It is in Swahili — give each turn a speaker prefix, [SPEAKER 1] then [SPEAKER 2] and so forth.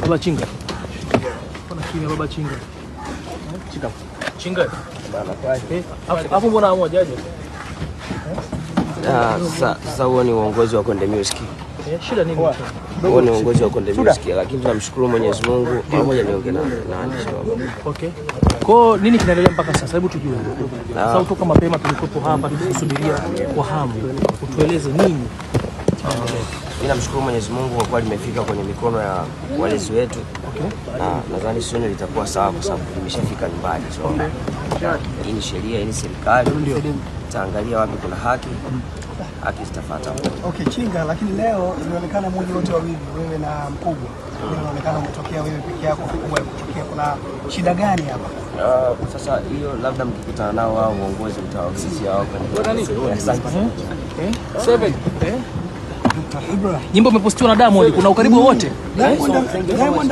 [SPEAKER 1] Baba Chinga. Kuna kimya Baba Chinga. Chinga. Bana kwaje? Hapo mbona moja aje?
[SPEAKER 2] Sasa huo ni uongozi wa Konde Music.
[SPEAKER 1] Shida nini?
[SPEAKER 2] Huo ni uongozi wa Konde Music, lakini tunamshukuru Mwenyezi Mungu pamoja niongee na waandishi wao.
[SPEAKER 1] Okay. Kwa nini kinaendelea mpaka sasa? Hebu tujue. Sasa kutoka mapema tulikuwa hapa tukisubiria kwa hamu. Utueleze nini?
[SPEAKER 2] Mimi namshukuru Mwenyezi Mungu kwa kuwa limefika kwenye mikono ya walezi wetu. Na nadhani sio litakuwa sawa kwa sababu limeshafika nyumbani. So hii ni sheria, hii ni serikali. Ndio. Taangalia wapi kuna haki. Haki zitafuata.
[SPEAKER 3] Okay, Chinga, lakini leo inaonekana mmoja wote wawili, wewe na Mkubwa. Inaonekana umetokea wewe peke yako, Mkubwa kutokea. Kuna shida gani hapa?
[SPEAKER 2] Sasa hiyo labda mkikutana nao wao uongozi mtawaulizia wao
[SPEAKER 1] kwa nyimbo imepostiwa na Diamond, kuna ukaribu wote?